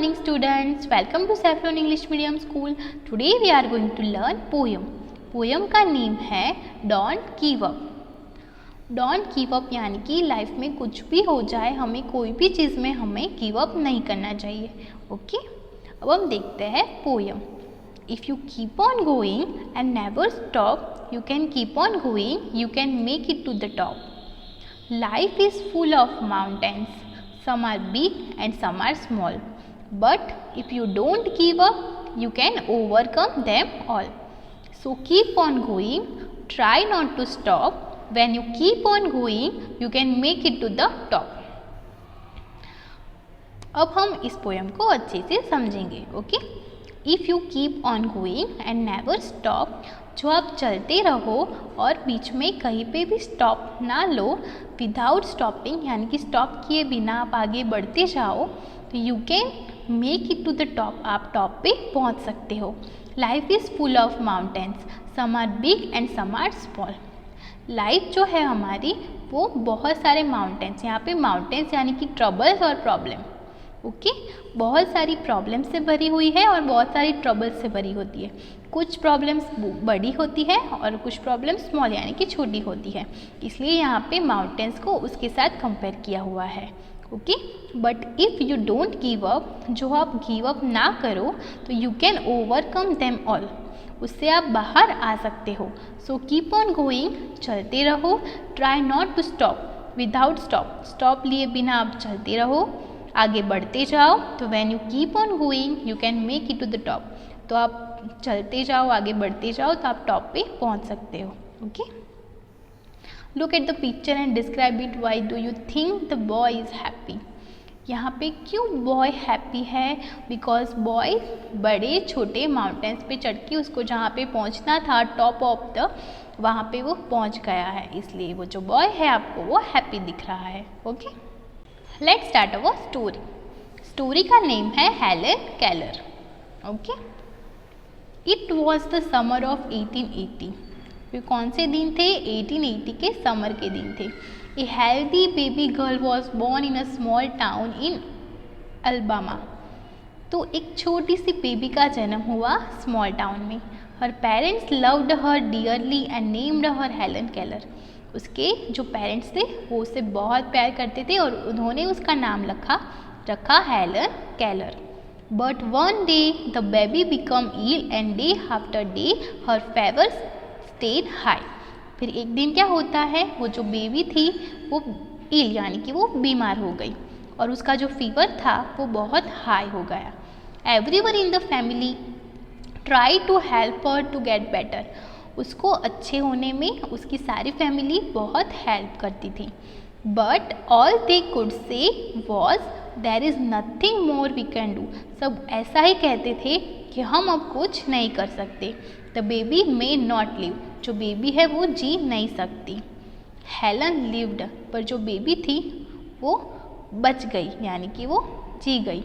morning students, welcome to Saffron English Medium School. Today we are going to learn poem. Poem का name है Don't Give Up. Don't give up यानी कि life में कुछ भी हो जाए हमें कोई भी चीज़ में हमें गिव अप नहीं करना चाहिए. ओके अब हम देखते हैं poem. If you keep on going and never stop, you can keep on going, you can make it to the top. Life is full of mountains. Some are big and some are small. But if you don't give up, you can overcome them all. So keep on going. Try not to stop. When you keep on going, you can make it to the top. अब हम इस poem को अच्छे से समझेंगे. Okay if you keep on going and never stop, जो आप चलते रहो और बीच में कहीं पे भी स्टॉप ना लो, विदाउट स्टॉपिंग यानी कि स्टॉप किए बिना आप आगे बढ़ते जाओ, तो you can make it to the top, आप टॉप पे पहुंच सकते हो. Life is full of mountains, some are big and some are small. Life जो है हमारी वो बहुत सारे माउंटेन्स, यहाँ पे माउंटेन्स यानी कि ट्रबल्स और प्रॉब्लम. ओके बहुत सारी प्रॉब्लम से भरी हुई है और बहुत सारी ट्रबल से भरी होती है. कुछ प्रॉब्लम्स बड़ी होती है और कुछ प्रॉब्लम स्मॉल यानी कि छोटी होती है, इसलिए यहाँ पे माउंटेन्स को उसके साथ कंपेयर किया हुआ है. Okay but if you don't give up, जो आप गिव अप ना करो तो you can overcome them all, उससे आप बाहर आ सकते हो. सो कीप ऑन गोइंग, चलते रहो. Try not to stop, without stop, stop लिए बिना आप चलते रहो, आगे बढ़ते जाओ. तो when you keep on going you can make it to the top, तो आप चलते जाओ आगे बढ़ते जाओ तो आप टॉप पे पहुंच सकते हो. Okay look at the picture and describe it. Why do you think the boy is happy. यहाँ पे क्यों बॉय हैप्पी है? बिकॉज बॉय बड़े छोटे माउंटेन्स पे चढ़ के उसको जहाँ पे पहुँचना था टॉप ऑफ द, वहाँ पे वो पहुँच गया है, इसलिए वो जो बॉय है आपको वो हैप्पी दिख रहा है. Okay let's start our story. Story का नेम है Helen Keller. Okay it was the summer of 1880. ये कौन से दिन थे? 1880 के समर के दिन थे. A healthy baby girl was born in a small town in Alabama. तो एक छोटी सी बेबी का जन्म हुआ स्मॉल टाउन में. Her parents loved her dearly and named her Helen Keller. उसके जो पेरेंट्स थे वो उसे बहुत प्यार करते थे और उन्होंने उसका नाम रखा Helen Keller. But one day the baby become ill and day after day her fevers stayed high. फिर एक दिन क्या होता है, वो जो बेबी थी वो इल यानी कि वो बीमार हो गई और उसका जो फीवर था वो बहुत हाई हो गया. Everyone in the family try to help her to get better. उसको अच्छे होने में उसकी सारी फैमिली बहुत हेल्प करती थी. But all they could say was there is nothing more we can do. सब ऐसा ही कहते थे कि हम अब कुछ नहीं कर सकते. The baby may not live. जो बेबी है वो जी नहीं सकती. हेलन लिव्ड, पर जो बेबी थी वो बच गई यानी कि वो जी गई.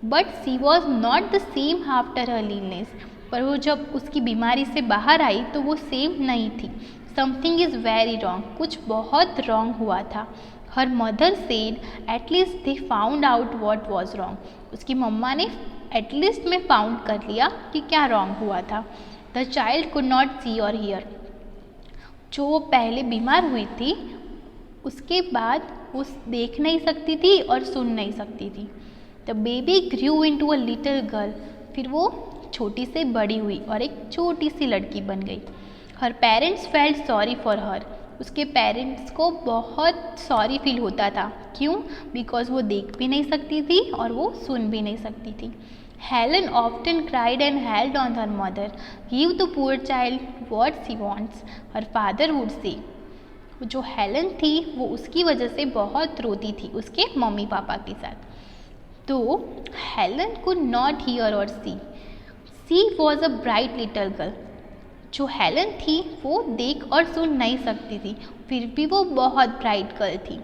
But she was not the same after her illness. पर वो जब उसकी बीमारी से बाहर आई तो वो सेम नहीं थी. Something is very wrong. कुछ बहुत रॉन्ग हुआ था. Her mother said at least they found out what was wrong. उसकी मम्मा ने एटलीस्ट में फाउंड कर लिया कि क्या रॉन्ग हुआ था. द चाइल्ड कुड नॉट सी और हियर. जो वो पहले बीमार हुई थी उसके बाद वो देख नहीं सकती थी और सुन नहीं सकती थी. The baby grew into a little girl. फिर वो छोटी से बड़ी हुई और एक छोटी सी लड़की बन गई. Her parents felt sorry for her. उसके पेरेंट्स को बहुत सॉरी फील होता था. क्यों? बिकॉज वो देख भी नहीं सकती थी और वो सुन भी नहीं सकती थी. Helen often cried and held on her mother. Give the poor child what she wants, her father would say. जो हेलन थी वो उसकी वजह से बहुत रोती थी उसके मम्मी पापा के साथ. तो Helen could not hear or see. She was a bright little girl. जो हेलन थी वो देख और सुन नहीं सकती थी, फिर भी वो बहुत ब्राइट गर्ल थी.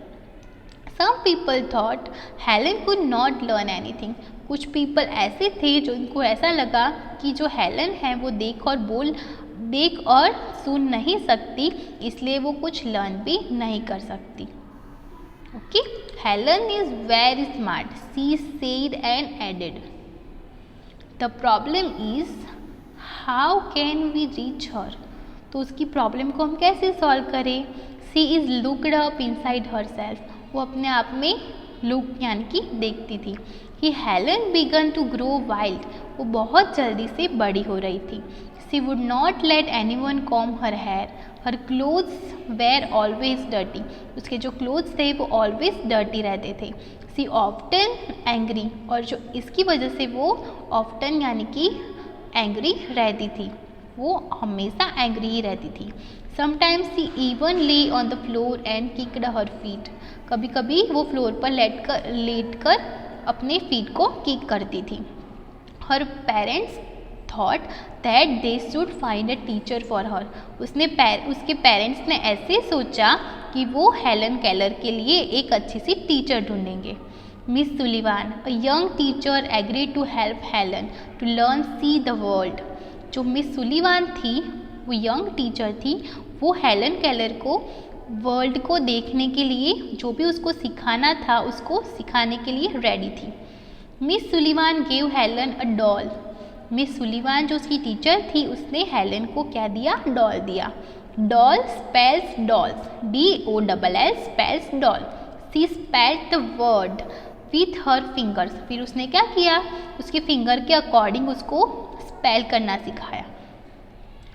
Some people thought Helen could not learn anything. कुछ पीपल ऐसे थे जो इनको ऐसा लगा कि जो हेलन है वो देख और सुन नहीं सकती, इसलिए वो कुछ लर्न भी नहीं कर सकती. Okay Helen is very smart, she said and added. The problem is how can we reach her. तो उसकी प्रॉब्लम को हम कैसे सॉल्व करें। She is looked up inside herself, वो अपने आप में लुक यानी कि देखती थी। He Helen began to grow wild, वो बहुत जल्दी से बड़ी हो रही थी। She would not let anyone comb her hair, her clothes where always dirty, उसके जो क्लोथ्स थे वो ऑलवेज डर्टी रहते थे। सी ऑफ्टन एंग्री, और जो इसकी वजह से वो ऑफ्टन यानी कि एंग्री रहती थी, वो हमेशा एंग्री ही रहती थी। समटाइम्स सी इवन ले on the floor and kicked her feet, कभी कभी वो फ्लोर पर लेट कर अपने फीट को किक करती थी। Her parents thought that they should find a teacher for her, उसके पेरेंट्स ने ऐसे सोचा कि वो हेलन केलर के लिए एक अच्छी सी टीचर ढूंढेंगे। Miss Sullivan, a young teacher, agree to help Helen to learn see the world. जो मिस सुलिवान थी वो यंग टीचर थी, वो हेलन केलर को वर्ल्ड को देखने के लिए जो भी उसको सिखाना था उसको सिखाने के लिए रेडी थी। Miss Sullivan gave Helen a doll, miss Sullivan जो उसकी टीचर थी उसने हेलन को क्या दिया, डॉल दिया। Doll spells dolls, DOLL spells doll. She spelled the word with her fingers, फिर उसने क्या किया, उसके फिंगर के अकॉर्डिंग उसको स्पेल करना सिखाया।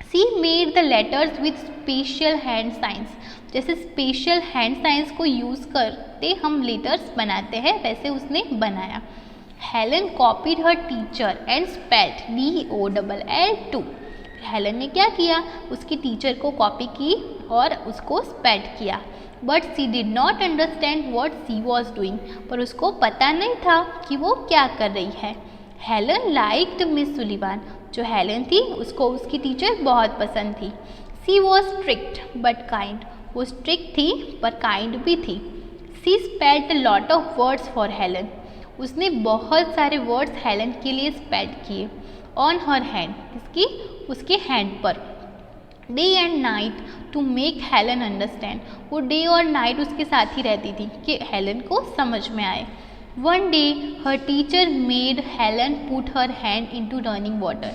She made the letters with special hand signs, जैसे स्पेशल हैंड साइंस को यूज़ करते हम लेटर्स बनाते हैं वैसे उसने बनाया। Helen copied her teacher and spelled DOLL too, Helen ने क्या किया, उसकी टीचर को कॉपी की और उसको स्पेल्ड किया। But she did not understand what she was doing, पर उसको पता नहीं था कि वो क्या कर रही है। हेलन लाइक्ड मिस सुलिवान, जो हेलन थी उसको उसकी टीचर बहुत पसंद थी। She was strict but kind, वो स्ट्रिक्ट थी पर काइंड भी थी। She spelled a lot of words for Helen, उसने बहुत सारे वर्ड्स हेलन के लिए स्पेल्ड किए। ऑन हर हैंड, इसकी उसके हैंड पर। Day and night to make Helen understand, वो डे और नाइट उसके साथ ही रहती थी कि हेलन को समझ में आए। One day her teacher made Helen put her hand into running water,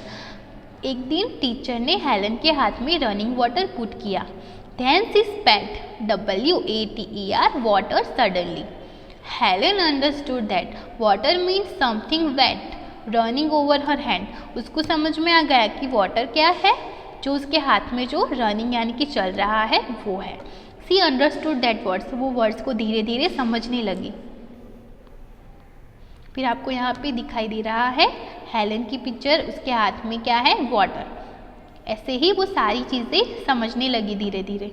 एक दिन टीचर ने हेलन के हाथ में रनिंग वाटर पुट किया। Then she spelled WATER water suddenly, Helen understood that water means something wet running over her hand, उसको समझ में आ गया कि वाटर क्या है, जो उसके हाथ में जो रनिंग यानी कि चल रहा है वो है। सी अंडरस्टूड दैट वर्ड्स, वो वर्ड्स को धीरे धीरे समझने लगी। फिर आपको यहाँ पे दिखाई दे रहा है हेलन की पिक्चर, उसके हाथ में क्या है, वाटर। ऐसे ही वो सारी चीज़ें समझने लगी धीरे धीरे।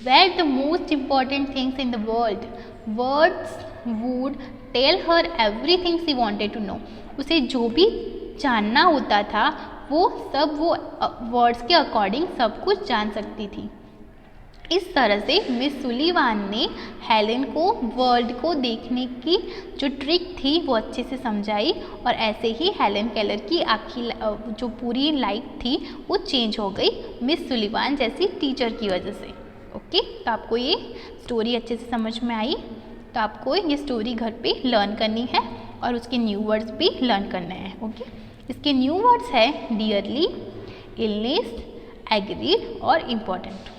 Were the most important things in the world, words would tell her everything she wanted to know, उसे जो भी जानना होता था वो सब वो वर्ड्स के अकॉर्डिंग सब कुछ जान सकती थी। इस तरह से मिस सुलिवान ने हेलन को वर्ल्ड को देखने की जो ट्रिक थी वो अच्छे से समझाई, और ऐसे ही हेलन केलर की आखिरी जो पूरी लाइफ थी वो चेंज हो गई मिस सुलिवान जैसी टीचर की वजह से। ओके, तो आपको ये स्टोरी अच्छे से समझ में आई, तो आपको ये स्टोरी घर पे लर्न करनी है और उसके न्यू वर्ड्स भी लर्न करने हैं। ओके, इसके न्यू वर्ड्स है डियरली, इलनेस, एग्रीड और इम्पोर्टेंट।